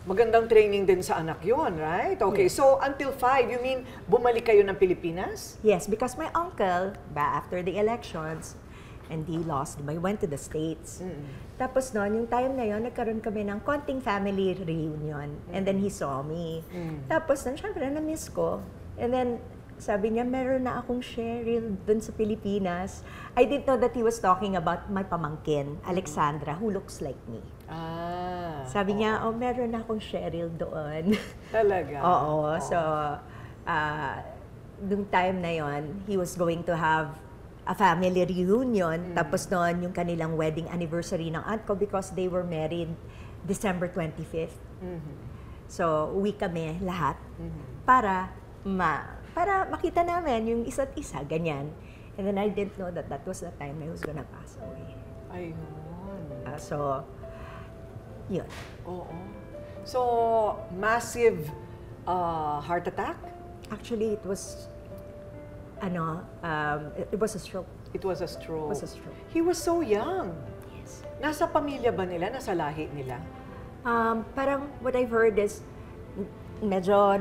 Magandang training din sa anak yun, right? Okay, so until 5, you mean bumalik kayo ng Pilipinas? Yes, because my uncle, after the elections, and he lost, I went to the States. Tapos noon, yung time na yon, nagkaroon kami ng konting family reunion. And then he saw me. Tapos noon, syempre, na-miss ko. And then, sabi niya, meron na akong Cheryl dun sa Pilipinas. I didn't know that he was talking about my pamangkin, Alexandra, who looks like me. Sabi niya, meron na akong Cheryl doon. Talaga? Oo. So, nung time na yon, he was going to have a family reunion. Tapos noon, yung kanilang wedding anniversary ng aunt ko because they were married December 25th. So, uwi kami lahat para makita namin yung isa't isa, ganyan. And then I didn't know that was the time I was gonna pass away. Ayun. So, yun. Oo. So, massive heart attack? Actually, it was, it was a stroke. It was a stroke. It was a stroke. He was so young. Yes. Nasa pamilya ba nila? Nasa lahi nila? Parang what I've heard is, medyo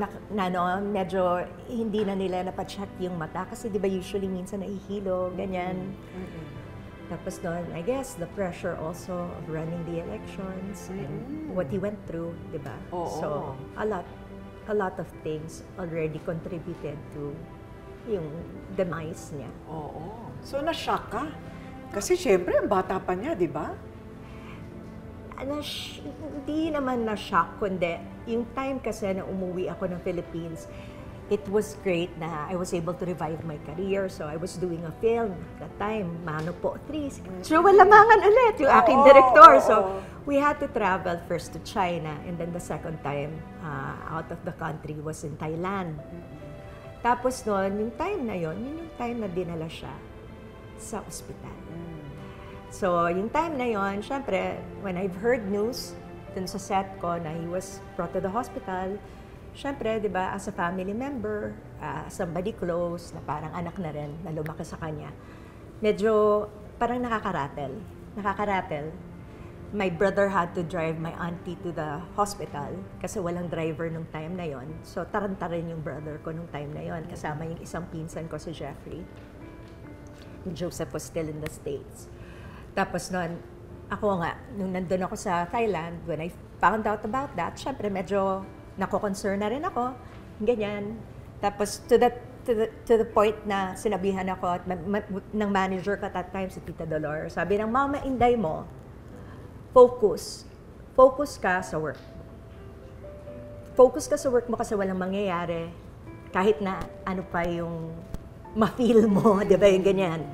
hindi na nila napacheck yung mata kasi di ba usually minsan nahihilo, ganyan. Tapos doon, I guess, the pressure also of running the elections and what he went through, di ba? So, a lot of things already contributed to yung demise niya. Oo. So, na-shock ka? Kasi syempre, ang bata pa niya, di ba? Hindi naman na-shock, kundi yung time kasi na umuwi ako ng Philippines, it was great na I was able to revive my career. So I was doing a film at that time, Mano Po 3. So Lamangan ulit, yung aking director. So we had to travel first to China and then the second time out of the country was in Thailand. Tapos noon, yung time na yon, yun yung time na dinala siya sa ospital. So, yung time na yon, syempre, when I've heard news dun sa set ko na he was brought to the hospital, syempre, di ba, as a family member, somebody close, na parang anak na rin, na lumaki sa kanya, medyo parang nakakaratel. My brother had to drive my auntie to the hospital kasi walang driver nung time na yon. So, tarantarin yung brother ko nung time na yon, kasama yung isang pinsan ko si Jeffrey. Joseph was still in the States. Tapos noon, ako nga, nung nandun ako sa Thailand, when I found out about that, syempre medyo nako-concern na rin ako, ganyan. Tapos to the point na sinabihan ako at ng manager ko at that time, si Tita Dolores, sabi ng, Mama, Inday mo, focus ka sa work. Focus ka sa work mo kasi walang mangyayari, kahit na ano pa yung ma-feel mo, di ba yung ganyan.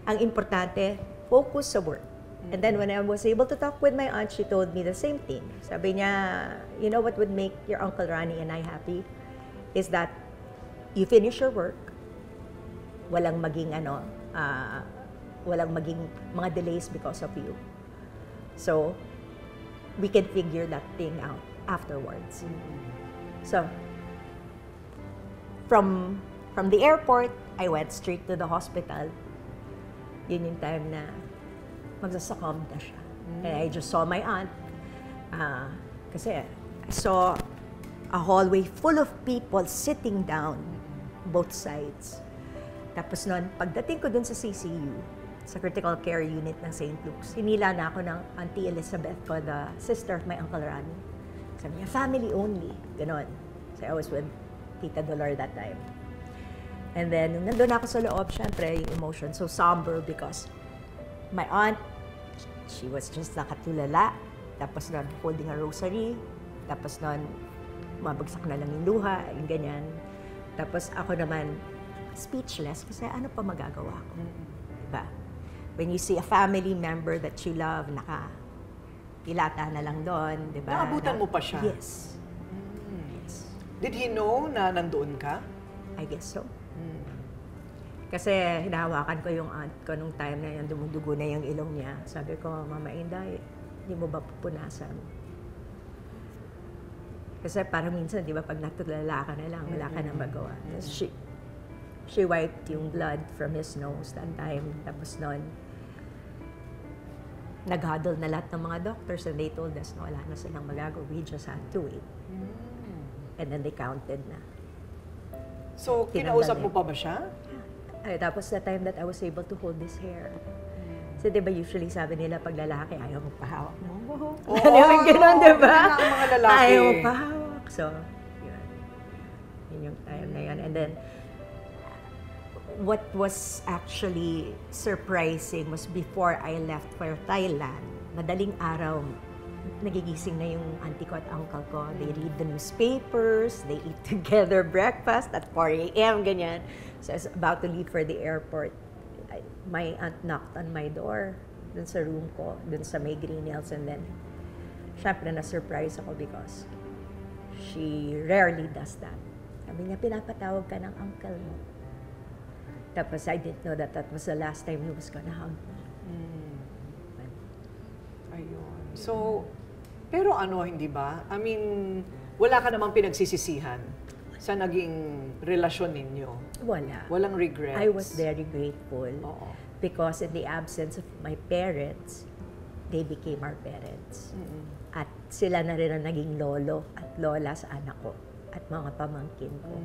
Ang importante, focus sa work. And then when I was able to talk with my aunt, she told me the same thing. Sabi niya, you know what would make your Uncle Ronnie and I happy? Is that you finish your work, walang maging mga delays because of you. So, we can figure that thing out afterwards. So, from the airport, I went straight to the hospital. Yun yung time na magsasakam na siya. And I just saw my aunt. Kasi I saw a hallway full of people sitting down, both sides. Tapos noon, pagdating ko dun sa CCU, sa critical care unit ng St. Luke's, hinila na ako ng Auntie Elizabeth ko, the sister of my Uncle Ronnie. Sabi niya, family only. Ganon. So I was with Tita Dolor that time. And then, nung nandun ako sa loob, syempre, yung emotion so somber because my aunt, she was just nakatulala. Tapos nun, holding a rosary. Tapos nun, mabagsak na lang yung luha, yung ganyan. Tapos ako naman, speechless kasi ano pa magagawa ko? Diba? When you see a family member that you love, ilata na lang doon, diba? Naabutan mo pa siya? Yes. Yes. Did he know na nandoon ka? I guess so. Kasi hinahawakan ko yung aunt ko nung time na yan, dumudugo na yung ilong niya. Sabi ko, Mama Inday, hindi mo ba pupunasan? Kasi parang minsan, di ba, pag natulala ka na lang, wala ka nang magawa. She wiped yung blood from his nose that time. Tapos noon, nag-huddle na lahat ng mga doctors and they told us na wala na silang magagawa. We just had to wait. And then they counted na. So, kinausap mo pa ba siya? Tapos the time that I was able to hold his hair. So, di ba usually sabi nila pag lalaki, ayaw magpahawak mo. Oo, gano'n, di ba? Ang mga lalaki. Ayaw magpahawak. So, yun. Yun yung time na yun. And then, what was actually surprising was before I left for Thailand, madaling araw, nagigising na yung auntie ko at uncle ko. They read the newspapers, they eat together breakfast at 4 a.m., ganyan. So I was about to leave for the airport. My aunt knocked on my door dun sa room ko, dun sa may Green Hills. And then, syempre na-surprise ako because she rarely does that. Sabi niya, pinapatawag ka ng uncle mo. Tapos I didn't know that was the last time he was gonna hug me. Ayun. So, pero ano, hindi ba? I mean, wala ka namang pinagsisisihan sa naging relasyon ninyo? Wala. Walang regrets? I was very grateful Oo. because in the absence of my parents, they became our parents. At sila na rin ang naging lolo at lola sa anak ko at mga pamangkin ko.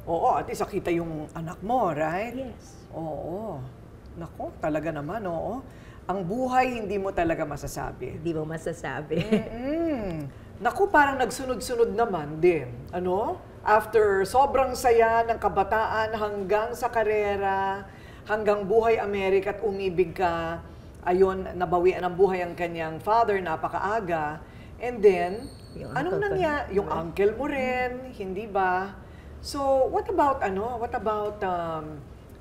Oo, at least nakita yung anak mo, right? Yes. Oo. Nako, talaga naman, oo. Ang buhay, hindi mo talaga masasabi. Hindi mo masasabi. Naku, parang nagsunod-sunod naman din. Ano? After sobrang saya ng kabataan hanggang sa karera, hanggang buhay Amerika at umibig ka, ayun, nabawian ng buhay ang kanyang father, napakaaga. And then, Yung anong uncle ko. nangyari? Yung uncle mo rin, hindi ba? So, what about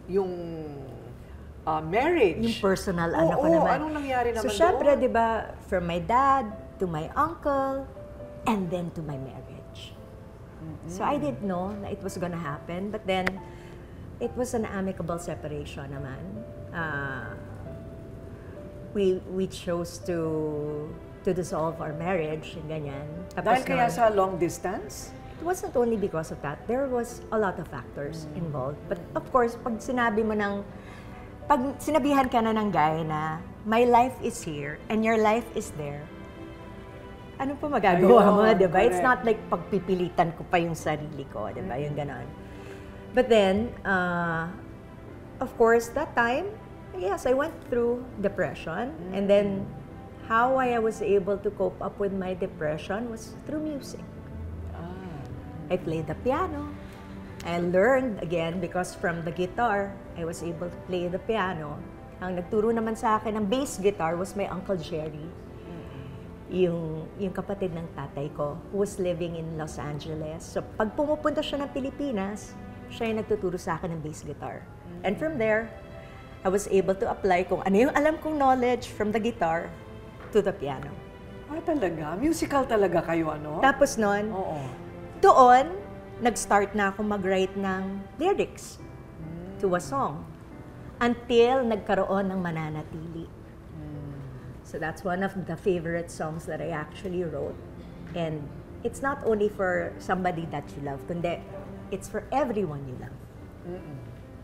yung marriage? Yung personal ano ko Oo, naman. anong nangyari naman So, syempre, doon? di ba, from my dad to my uncle, and then to my marriage. So, I didn't know na it was gonna happen, but then, it was an amicable separation naman. We chose to dissolve our marriage, and ganyan. Tapos Dahil kaya nun, sa long distance? it wasn't only because of that. There was a lot of factors involved. But of course, pag sinabihan ka na ng guy na my life is here and your life is there, ano pa magagawa mo, Ayun, di ba? It's correct. not like pagpipilitan ko pa yung sarili ko, di ba? Yung ganon. But then, of course, that time, yes, I went through depression. And then, how I was able to cope up with my depression was through music. I played the piano. I learned again because from the guitar, I was able to play the piano. Ang nagturo naman sa akin ng bass guitar was my Uncle Jerry. Yung kapatid ng tatay ko, who was living in Los Angeles. So pag pumupunta siya ng Pilipinas, siya yung nagtuturo sa akin ng bass guitar. And from there, I was able to apply kung ano yung alam kong knowledge from the guitar to the piano. Ah, talaga? Musical talaga kayo, ano? Tapos nun, Oo. doon, nag-start na ako mag-write ng lyrics to a song until nagkaroon ng Mananatili. So that's one of the favorite songs that I actually wrote. And it's not only for somebody that you love, kundi it's for everyone you love.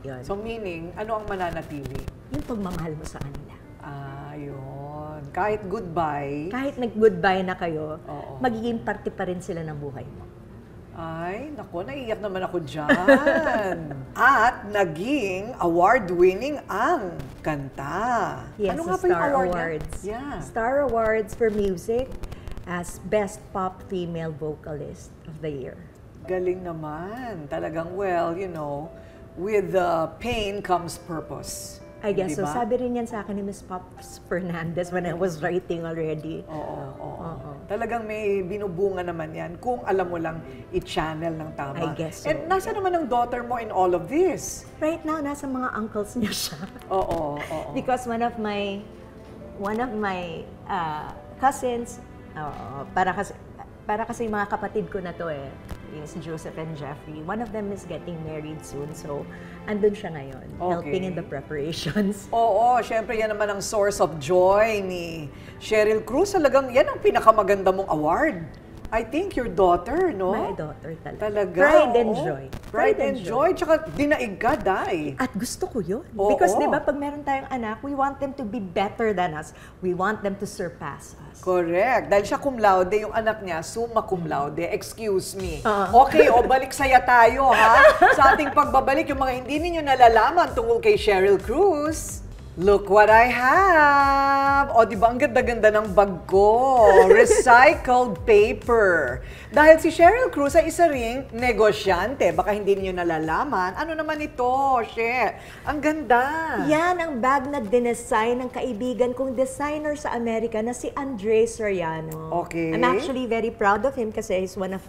Yun. So meaning, ano ang mananatili? Yung pagmamahal mo sa kanila. Yun. Kahit goodbye, Kahit nag-goodbye na kayo, Oo. magiging parte pa rin sila ng buhay mo. ay, nako, naiiyak naman ako dyan. At naging award-winning ang kanta. Yes, ano sa nga ba yung Star award niya? Awards. Yeah. Star Awards for Music as Best Pop Female Vocalist of the Year. Galing naman. Talagang, well, you know, with pain comes purpose. I guess so. Diba? Sabi rin yan sa akin ni Miss Pops Fernandez when I was writing already. Oo. Talagang may binubunga naman yan kung alam mo lang i-channel ng tama. I guess so. And nasa naman ang daughter mo in all of this? Right now, nasa mga uncles niya siya. Oo. Because one of my cousins, para kasi yung mga kapatid ko na to yung si Joseph and Jeffrey, one of them is getting married soon. So, andun siya ngayon, helping in the preparations. Oo, syempre yan naman ang source of joy ni Sheryl Cruz. Talagang yan ang pinakamaganda mong award. I think your daughter, no? My daughter talaga. Talaga. Pride and oo. joy. Pride and joy. Tsaka dinaig ka, Day. At gusto ko yun. Oo. Because di ba pag meron tayong anak, we want them to be better than us. We want them to surpass us. Correct. Dahil siya cum laude, yung anak niya, summa cum laude. Excuse me. Oo. Okay, balik saya tayo, ha? Sa ating pagbabalik, yung mga hindi ninyo nalalaman tungkol kay Sheryl Cruz. Look what I have! O, di ba ang ganda-ganda ng bag ko? Recycled paper. Dahil si Sheryl Cruz ay isa ring negosyante. Baka hindi niyo nalalaman. Ano naman ito, She? Ang ganda. Yan ang bag na dinesign ng kaibigan kong designer sa Amerika na si Andre Soriano. Okay. I'm actually very proud of him kasi he's one of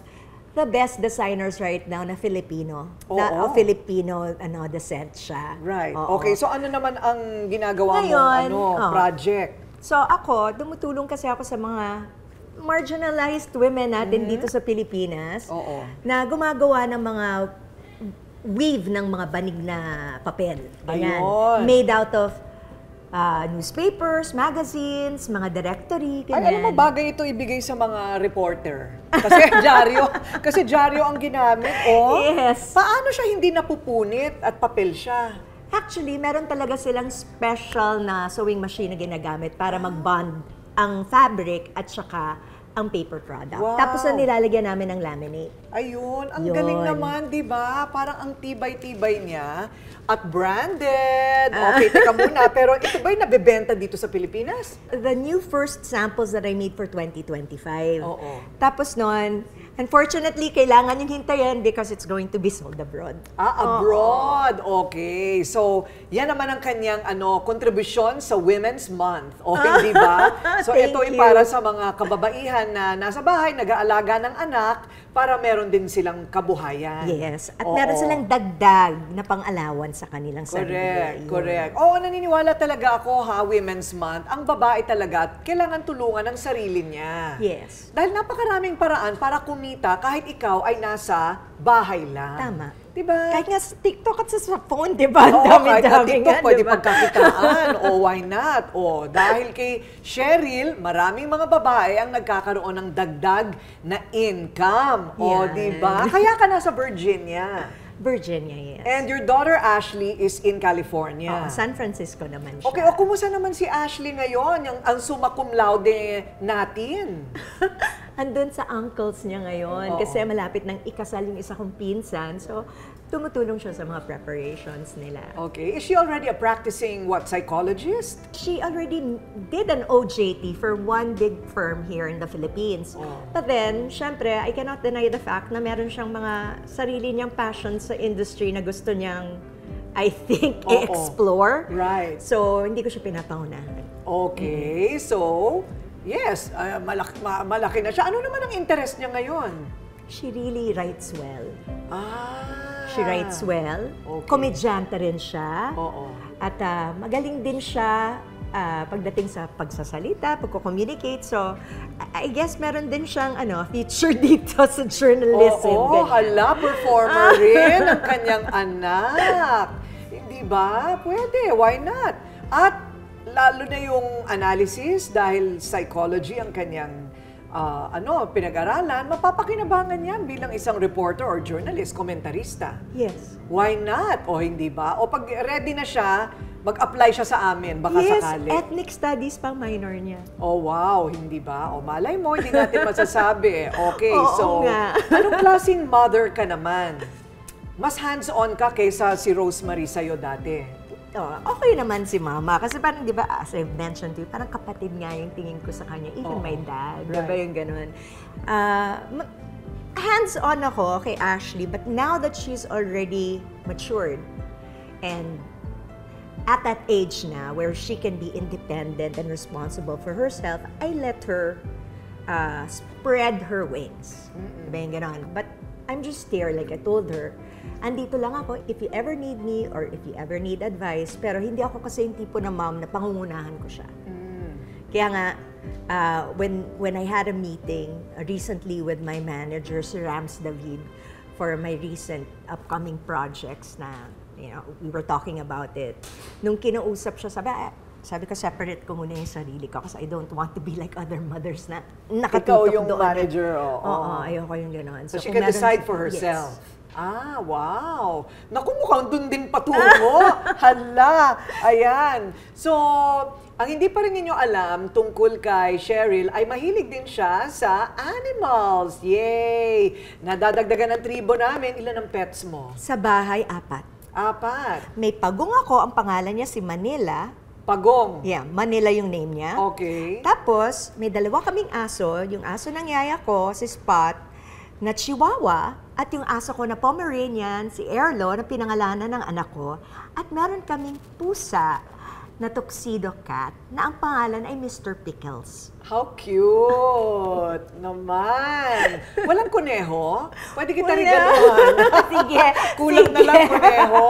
the best designers right now na Filipino. Oo. Filipino descent siya. Right. Oo. Okay, so ano naman ang ginagawa Ngayon, mo project? So ako, tumutulong kasi ako sa mga marginalized women natin dito sa Pilipinas Oo. na gumagawa ng mga weave ng mga banig na papel. Ganyan. Ayun. Made out of newspapers, magazines, mga directory, Ay, alam mo, bagay ito ibigay sa mga reporter. Kasi dyaryo ang ginamit. Oh, Yes. Paano siya hindi napupunit at papel siya? Actually, meron talaga silang special na sewing machine na ginagamit para mag-bond ang fabric at saka ang paper product. Wow. Tapos na nilalagyan namin ng laminate. Ayun, ang Yun. galing naman, di ba? Parang ang tibay-tibay niya at branded. Okay, teka muna, pero ito ba'y nabebenta dito sa Pilipinas? The new first samples that I made for 2025. Oo. Tapos noon, unfortunately, kailangan yung hintayin because it's going to be sold abroad. Abroad. Okay. So, yan naman ang kanyang kontribusyon sa Women's Month. Okay, di ba? So, Thank ito ay you. para sa mga kababaihan na nasa bahay, nag-aalaga ng anak, para meron din silang kabuhayan. Yes. At Oo. meron silang dagdag na pang-alawan sa kanilang sarili. Correct, Yun. correct. Oo, naniniwala talaga ako Women's Month, ang babae talaga, kailangan tulungan ng sarili niya. Yes. Dahil napakaraming paraan para kumita kahit ikaw ay nasa bahay lang. Tama. Diba? Kahit nga sa TikTok at sa phone, di ba? Ang Oo, kahit sa dami-dami TikTok, nga, pwede di ba? pagkakitaan. Why not? Dahil kay Cheryl, maraming mga babae ang nagkakaroon ng dagdag na income. Yan. Di ba? Kaya ka nasa Virginia. Virginia, yes. And your daughter Ashley is in California. San Francisco naman siya. Okay, kumusta naman si Ashley ngayon? Ang summa cum laude natin. Andun sa uncles niya ngayon Oo. kasi malapit nang ikasal yung isa kong pinsan. So, tumutulong siya sa mga preparations nila. Okay, is she already a practicing psychologist? She already did an OJT for one big firm here in the Philippines. Oh. But then, syempre, I cannot deny the fact na meron siyang mga sarili niyang passion sa industry na gusto niyang, I think, Oo. explore. Right. So, hindi ko siya pinapaunahan. Okay, so, yes, malaki na siya. Ano naman ang interest niya ngayon? She really writes well. Ah. She writes well. Okay. Komedyante rin siya. Oo. At magaling din siya pagdating sa pagsasalita, pagko-communicate. So, I guess meron din siyang feature dito sa journalism. Oo, ganyan. hala, performer rin ang kanyang anak. Hindi ba? Pwede, why not? At lalo na yung analysis dahil psychology ang kanyang pinag-aralan, mapapakinabangan yan bilang isang reporter or journalist, komentarista. Yes. Why not? O hindi ba? O pag ready na siya, mag-apply siya sa amin, baka Yes, sakali. ethnic studies pang minor niya. Oh, wow, hindi ba? O malay mo, hindi natin masasabi. Okay, Oo so, nga. anong klaseng mother ka naman? Mas hands-on ka kaysa si Rosemary sa'yo dati. Okay naman si mama. Kasi parang, di ba, as I've mentioned to you, parang kapatid nga yung tingin ko sa kanya. Even my dad. Di ba Right. yung ganun? Hands-on ako kay Ashley, but now that she's already matured and at that age na where she can be independent and responsible for herself, I let her spread her wings. Diba yung ganon? But I'm just there, like I told her, andito lang ako if you ever need me or if you ever need advice, pero hindi ako kasi yung tipo na mom na pangungunahan ko siya. Kaya nga, when I had a meeting recently with my manager, si Rams David, for my recent upcoming projects na, we were talking about it. Nung kinausap siya, sabi ko, separate ko muna yung sarili ko kasi I don't want to be like other mothers na nakatutok Ikaw yung doon. manager, oo. Oo, ayoko yung gano'n. So, she kung can meron- decide for herself. Yes. Ah, wow. Naku, mukhang dun din patungo. Hala, ayan. So, ang hindi pa rin ninyo alam tungkol kay Cheryl ay mahilig din siya sa animals. Yay! Nadadagdagan ng tribo namin. Ilan ang pets mo? Sa bahay, 4. 4. May pagong ako, ang pangalan niya si Manila. Pagong. Yeah, Manila yung name niya. Okay. Tapos, may 2 kaming aso. Yung aso ng yaya ko, si Spot, na Chihuahua, at yung aso ko na Pomeranian, si Erlo, na pinangalanan ng anak ko. At meron kaming pusa na tuxedo cat na ang pangalan ay Mr. Pickles. How cute naman. Walang kuneho? Pwede kita Wala. regaluhan. Sige. Kulang na sige. lang kuneho.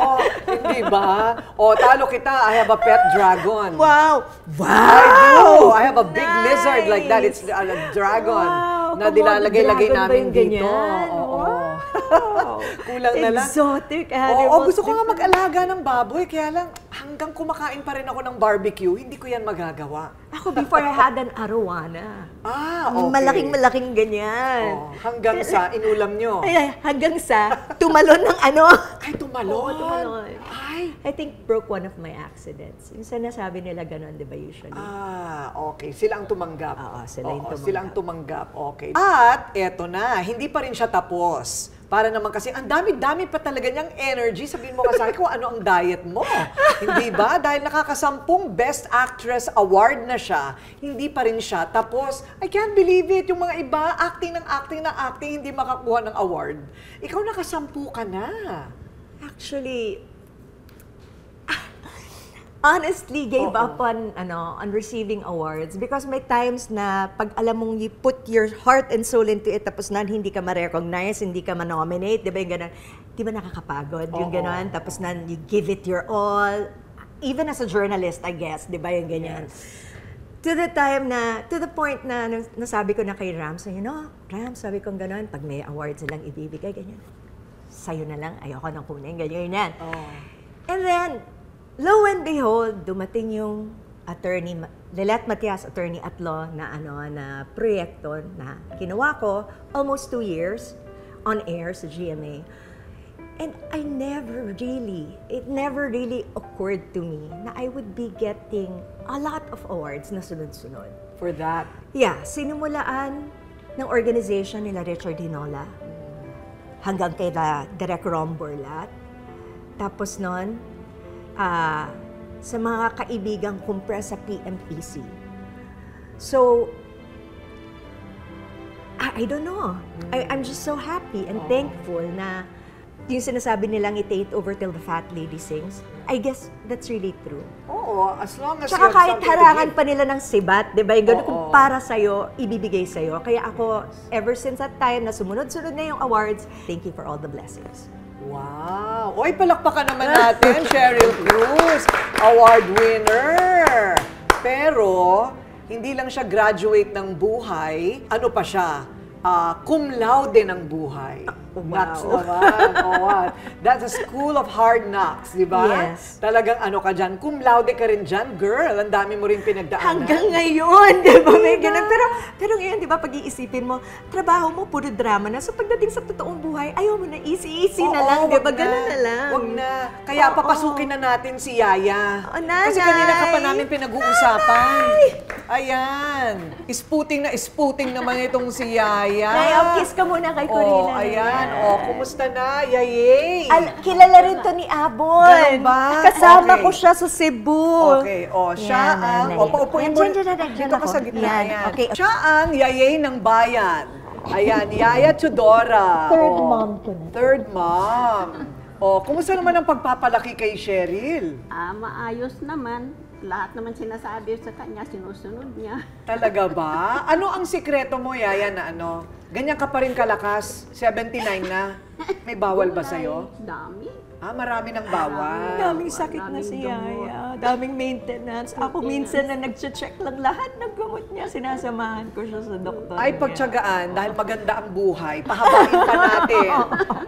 Hindi ba? O, talo kita. I have a pet dragon. Wow! I do. I have a big Nice. lizard like that. It's a dragon Wow. na Come on, dilalagay-lagay dragon ba namin yung dito. ganyan? Oo. Wow. Kulang na lang. Exotic Oo, animals. gusto ko nga mag-alaga ng baboy. Kaya lang, ang hanggang kumakain pa rin ako ng barbecue, hindi ko yan magagawa. Ako, before I had an arowana. Okay. Malaking-malaking ganyan. Oh, hanggang sa inulam nyo. Ay, hanggang sa tumalon ng ano. Ay, tumalon. Oo, tumalon. Ay. I think broke one of my accidents. Yung sinasabi nila ganun, di ba, usually? Okay. Sila ang tumanggap. Oo, sila yung tumanggap. Sila ang tumanggap. Okay. At eto na, hindi pa rin siya tapos. Para naman kasi, ang dami-dami pa talaga niyang energy. Sabihin mo ka sa akin kung ano ang diet mo. Hindi ba? Dahil nakakasampung Best Actress Award na siya, hindi pa rin siya. Tapos, I can't believe it. Yung mga iba, acting ng acting, hindi makakuha ng award. Ikaw nakasampu ka na. Actually, honestly gave up on receiving awards because may times na pag alam mong you put your heart and soul into it tapos hindi ka ma-recognize, hindi ka ma-nominate, 'di ba yung ganun? 'Di ba nakakapagod yung ganun? Tapos you give it your all, even as a journalist, I guess, 'di ba yung ganyan? Yes. To the point na nasabi ko na kay Rams, Rams, sabi ko ganun, pag may awards silang ibibigay, ganyan. Sa'yo na lang, ayoko nang kunin, ganyan. And then, lo and behold, dumating yung attorney, Lilet Matias, attorney at law na na proyekto na ginawa ko almost 2 years on air sa GMA. And it never really occurred to me na I would be getting a lot of awards na sunod-sunod. For that? Yeah, sinimulaan ng organization nila Richard Hinola hanggang kay Direk Rom Borlat. Tapos nun, sa mga kaibigang kumpres sa PMPC. So, I don't know. I'm just so happy and thankful na yung sinasabi nilang i-take over till the fat lady sings. I guess that's really true. Oo, as long as Tsaka kahit harangan pa nila ng sibat, di ba? Yung gano'n kung para sa'yo, ibibigay sa'yo. Kaya ako, ever since that time na sumunod-sunod na yung awards, thank you for all the blessings. Wow! Oy, palakpakan naman natin, Cheryl Cruz, award winner! Pero, hindi lang siya graduate ng buhay, ano pa siya? Cum laude ng buhay. Knocks naman. That's a school of hard knocks, di ba? Yes. Talagang ano ka dyan, cum laude ka rin dyan, girl. Ang dami mo rin pinagdaanan. Hanggang ngayon, di ba? May ganun. Pero ngayon, di ba, pag-iisipin mo, trabaho mo, puro drama na. So pagdating sa totoong buhay, ayaw mo na easy na lang, di ba? Ganun na lang. Wag na. Kaya papasukin na natin si Yaya. Nanay! Kasi kanina ka pa namin pinag-uusapan. Ayan. Isputing naman itong si Yaya. Nay, kiss ka muna kay Corina. Ayan. Kumusta na, Yayay? Kilala rin to ni Abon. Ganun ba? Kasama ko siya sa Cebu. Okay, siya ang... paupuin mo. Dito ka sa gitna. Ayan. Okay. Siya ang Yayay ng bayan. Ayan, Yaya Tudora. Third mom ko na. Third mom. Kumusta naman ang pagpapalaki kay Cheryl? Maayos naman. Lahat naman sinasabi sa kanya, sinusunod niya. Talaga ba? Ano ang sikreto mo, Yaya, na ganyan ka pa rin kalakas, 79 na. May bawal ba sa'yo? Dami. Marami ng bawal. Daming sakit na si Yaya. Daming maintenance. Ako minsan na nag-check lang lahat ng gamot niya. Sinasamahan ko siya sa doktor. Ay, pagtyagaan, dahil maganda ang buhay,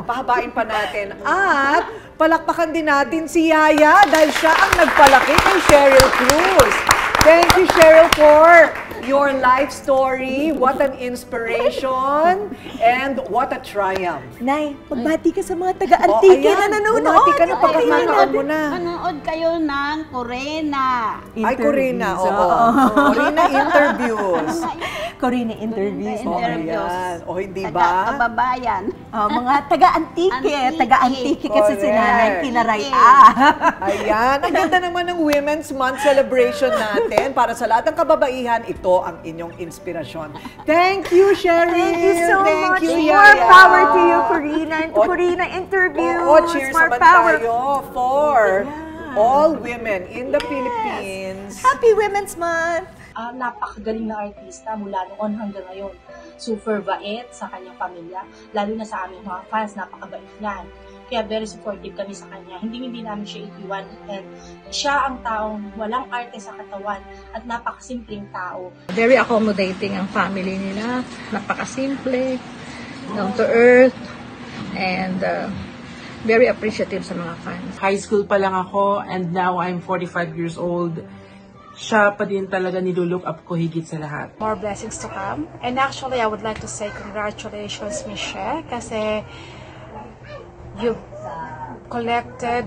pahabain pa natin. At palakpakan din natin si Yaya dahil siya ang nagpalaki kay Cheryl Cruz. Thank you, Cheryl, for your life story. What an inspiration and what a triumph. Nay, magbati ka sa mga taga-Antique na nanonood. Bumati ka na pagkakataon mo na. Manood kayo ng Corina. Ay, Corina, oo. Corina interviews. Corina interviews. Ayan. Hindi ba? Kababayan. Mga taga-Antique. Taga-Antique kasi si Nanay Kinaray. Ayan. Ang ganda naman ng Women's Month celebration natin. Para sa lahat ng kababaihan, ito ang inyong inspirasyon. Thank you, Cheryl. Thank you so much. Yaya. More power to you, Corina, and to Corina interviews. Cheers More naman power tayo for all women in the Philippines. Happy Women's Month! Napakagaling na artista mula noon hanggang ngayon. Super bait sa kanyang pamilya, lalo na sa aming mga fans, napakabait niyan. Kaya very supportive kami sa kanya. Hindi namin siya iiwan. And siya ang taong walang arte sa katawan at napakasimpleng tao. Very accommodating ang family nila. Napakasimple, down to earth, and very appreciative sa mga fans. High school pa lang ako and now I'm 45 years old. Siya pa din talaga nilulook up ko higit sa lahat. More blessings to come. And actually, I would like to say congratulations, Michelle, kasi you've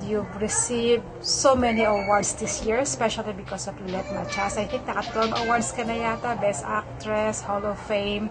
you've received so many awards this year, especially because of Lilette Machas. I think naka 12 awards ka na yata, Best Actress, Hall of Fame.